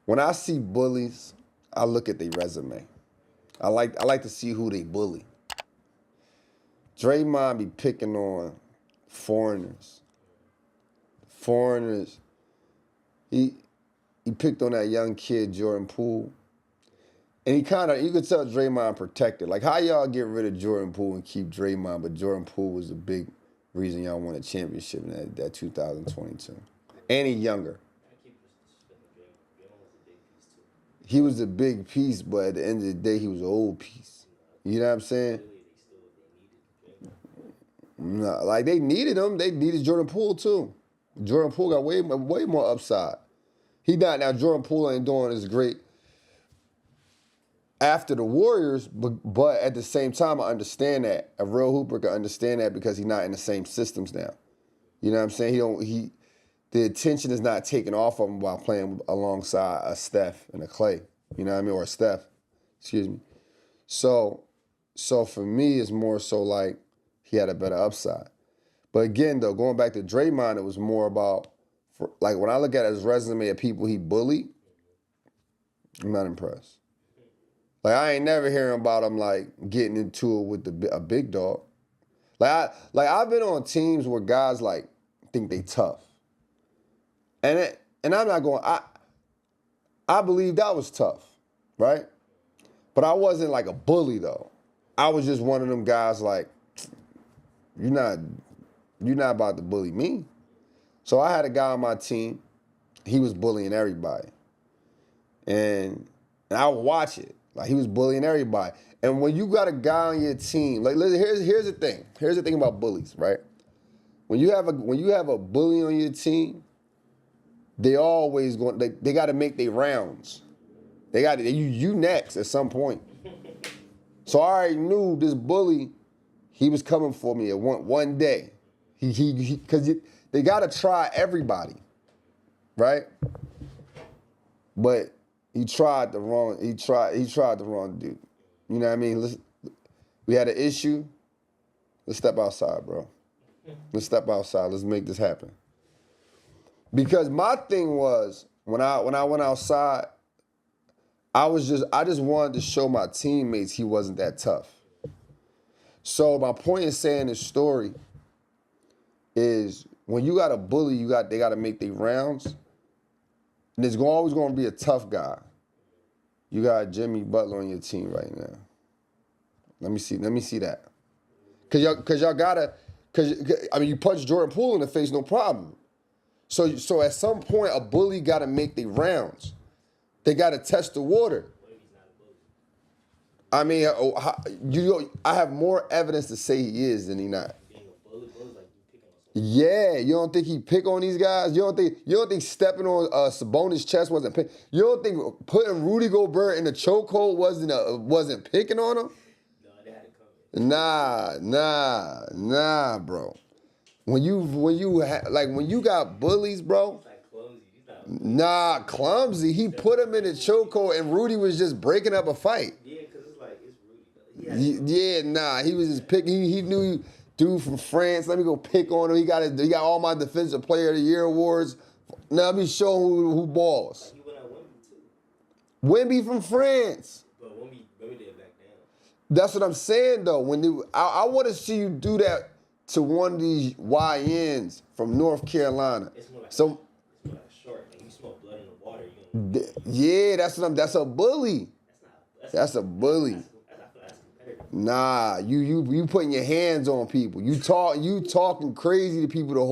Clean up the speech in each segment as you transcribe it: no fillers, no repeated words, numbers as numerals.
when I see bullies, I look at their resume. I like to see who they bully. Draymond be picking on foreigners. Foreigners. He picked on that young kid, Jordan Poole. And he you could tell Draymond protected. Like, how y'all get rid of Jordan Poole and keep Draymond, but Jordan Poole was a big reason y'all won a championship in that 2022. And he younger. He was a big piece, but at the end of the day, he was an old piece. You know what I'm saying? No, like, they needed him. They needed Jordan Poole, too. Jordan Poole got way more upside. Now Jordan Poole ain't doing as great after the Warriors, but at the same time, I understand that. A real hooper can understand that because he's not in the same systems now. You know what I'm saying? The attention is not taken off of him while playing alongside a Steph and a Klay. You know what I mean? Or a Steph, excuse me. So for me, it's more so like he had a better upside. But again, though, going back to Draymond, it was more about, like, when I look at his resume of people he bullied, I'm not impressed. Like, I ain't never hearing about him, like, getting into it with a big dog. I've been on teams where guys, like, think they tough. And I'm not going, I believe that was tough, right? But I wasn't like a bully, though. I was just one of them guys, like, you're not about to bully me. So I had a guy on my team, he was bullying everybody. And I would watch it. Like, he was bullying everybody. And when you got a guy on your team, like, listen, here's the thing. Here's the thing about bullies, right? When you have a bully on your team, they always they got to make their rounds. They got you next at some point. So I already knew this bully, he was coming for me at one day. Because they got to try everybody, right? But he tried the wrong dude. You know what I mean? We had an issue. Let's step outside, bro. Let's step outside. Let's make this happen. Because my thing was, when I went outside, I just wanted to show my teammates he wasn't that tough. So my point in saying this story is, when you got a bully, they got to make their rounds. And there's always going to be a tough guy. You got Jimmy Butler on your team right now. Let me see that. Cause y'all gotta, you punch Jordan Poole in the face, no problem. So at some point, a bully got to make their rounds. They got to test the water. I mean, I have more evidence to say he is than he not. Yeah, you don't think he pick on these guys? You don't think stepping on Sabonis' chest wasn't pick? You don't think putting Rudy Gobert in the chokehold wasn't picking on him? No, they had to come. Nah, bro. When you got bullies, bro. Nah, clumsy. He put him in the chokehold, and Rudy was just breaking up a fight. Yeah, because it's Rudy. Yeah, nah. He was just picking. He knew. Dude from France, let me go pick on him. He got all my Defensive Player of the Year awards. Now let me show him who balls. He went at Wemby too. Wemby from France. But Wemby didn't back down. That's what I'm saying though. I want to see you do that to one of these YNs from North Carolina. It's more like it's more like a short. Like, you smell blood in the water. Yeah, that's a bully. That's a bully. Nah, you putting your hands on people. You talking crazy to people the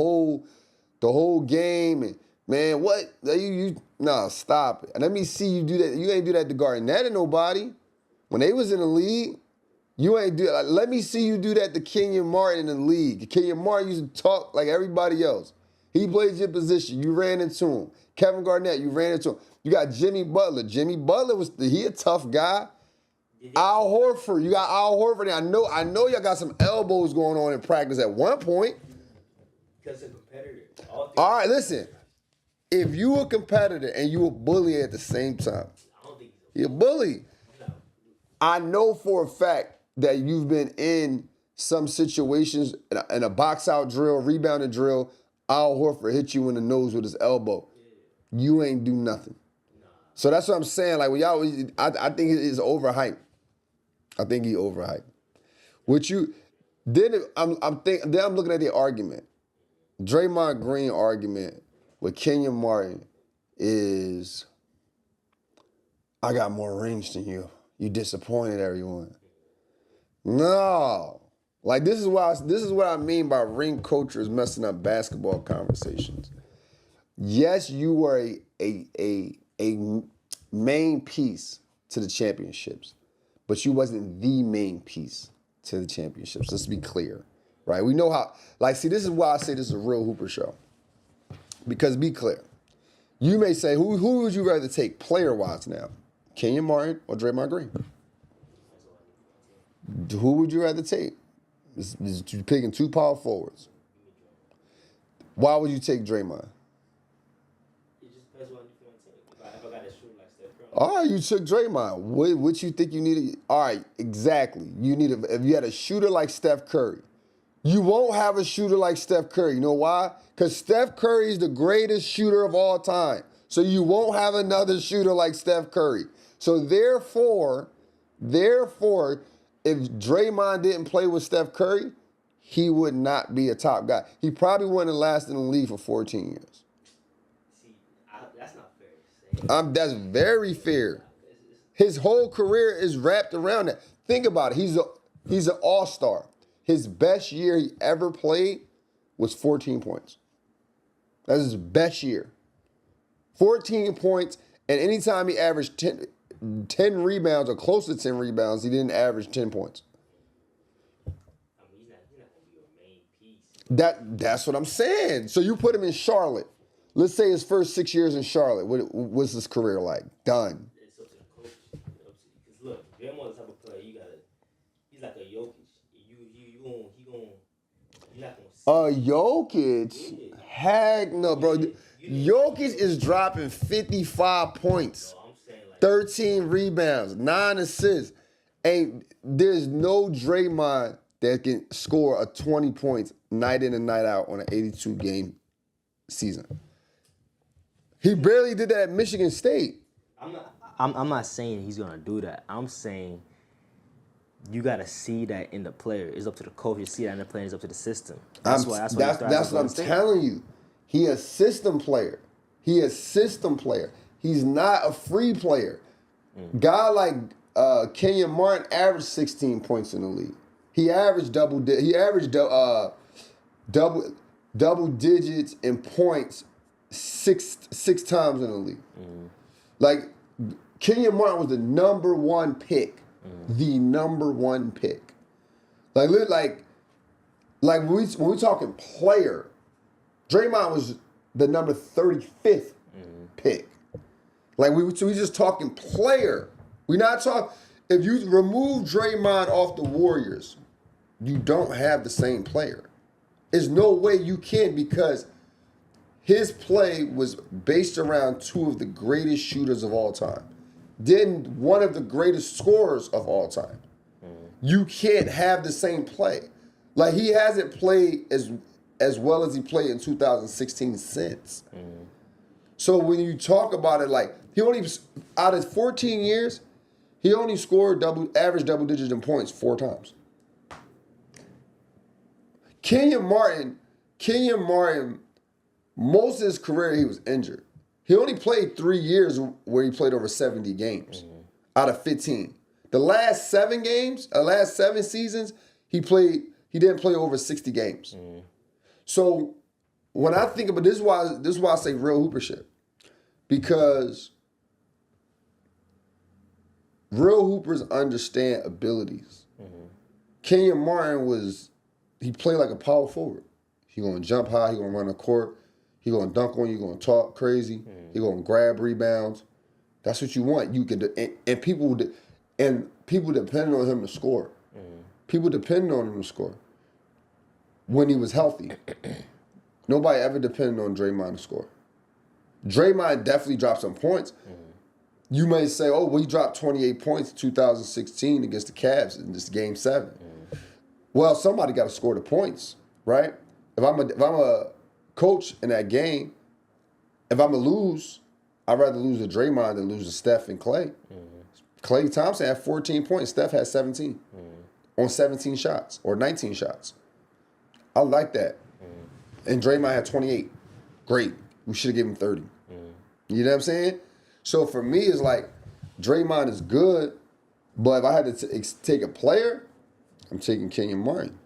whole game, and man, what nah, stop it. And let me see you do that. You ain't do that to Garnett and nobody. When they was in the league, you ain't do that. Like, let me see you do that to Kenyon Martin in the league. Kenyon Martin used to talk like everybody else. He plays your position. You ran into him. Kevin Garnett, you ran into him. You got Jimmy Butler. Jimmy Butler he a tough guy. Al Horford, you got Al Horford. I know y'all got some elbows going on in practice at one point. Because a competitor. All right, listen. If you a competitor and you a bully at the same time, I don't think you're a bully. No. I know for a fact that you've been in some situations in a box-out drill, rebounding drill. Al Horford hit you in the nose with his elbow. You ain't do nothing. So that's what I'm saying. Like when y'all, I think it is overhyped. I think he overhyped. What you then I'm looking at the argument. Draymond Green argument with Kenyon Martin is, I got more rings than you. You disappointed everyone. No. Like this is what I mean by ring culture is messing up basketball conversations. Yes, you were a main piece to the championships, but you wasn't the main piece to the championships. Let's be clear, right? We know how, see, this is why I say this is a real Hooper show. Because be clear. You may say, who would you rather take player-wise now? Kenyon Martin or Draymond Green? Who would you rather take? You're picking two power forwards. Why would you take Draymond? It just depends on what you want to take. If I got to shoot like Steph Curry. All right, you took Draymond. What you think you needed? All right, exactly. If you had a shooter like Steph Curry, you won't have a shooter like Steph Curry. You know why? Because Steph Curry is the greatest shooter of all time. So you won't have another shooter like Steph Curry. So therefore, if Draymond didn't play with Steph Curry, he would not be a top guy. He probably wouldn't have lasted in the league for 14 years. See, that's not fair to say. That's very fair. His whole career is wrapped around that. Think about it. He's an all-star. His best year he ever played was 14 points. That's his best year. 14 points, and anytime he averaged 10 rebounds or close to 10 rebounds, he didn't average 10 points. I mean, he's not going to be a main piece. That's what I'm saying. So you put him in Charlotte. Let's say his first 6 years in Charlotte. What's his career like? Done. It's up to the coach. Because look, Draymond the type of player he's like a Jokic. You're not going to see. Jokic? Yeah. Heck no, bro. Jokic is dropping 55 points. No, I'm saying like 13 rebounds, 9 assists. There's no Draymond that can score a 20 points night in and night out on an 82-game season. He barely did that at Michigan State. I'm not saying he's gonna do that. I'm saying you gotta see that in the player. It's up to the coach. You see that in the player. It's up to the system. That's what I'm telling you. He a system player. He's not a free player. Guy like Kenyon Martin averaged 16 points in the league. He averaged double digits in points six times in the league. Like Kenyon Martin was the number one pick. The number one pick. Like when we talking player, Draymond was the number 35th pick. Like we just talking player. We not talking. If you remove Draymond off the Warriors, you don't have the same player. There's no way you can, because his play was based around two of the greatest shooters of all time. Then one of the greatest scorers of all time. You can't have the same play. Like he hasn't played as well as he played in 2016 since. So when you talk about it, like he only, out of 14 years, he only scored average double digits in points 4 times. Kenyon Martin, most of his career he was injured. He only played 3 years where he played over 70 games out of 15. The last 7 seasons, he didn't play over 60 games. So when I think about this is why I say real hooper shit. Because real hoopers understand abilities. Kenyon Martin he played like a power forward. He gonna jump high, he gonna run the court, he gonna dunk on you, gonna talk crazy, he gonna grab rebounds. That's what you want. You can, and people depended on him to score. People depended on him to score when he was healthy. Nobody ever depended on Draymond to score. Draymond definitely dropped some points. You may say, oh, well, he dropped 28 points in 2016 against the Cavs in this Game 7. Well, somebody got to score the points, right? If I'm a coach in that game, if I'm going to lose, I'd rather lose to Draymond than lose to Steph and Klay. Klay Thompson had 14 points. Steph had 17 on 17 shots or 19 shots. I like that. And Draymond had 28. Great. We should have given him 30. You know what I'm saying? So for me, it's like Draymond is good, but if I had to take a player, I'm taking Kenyon Martin.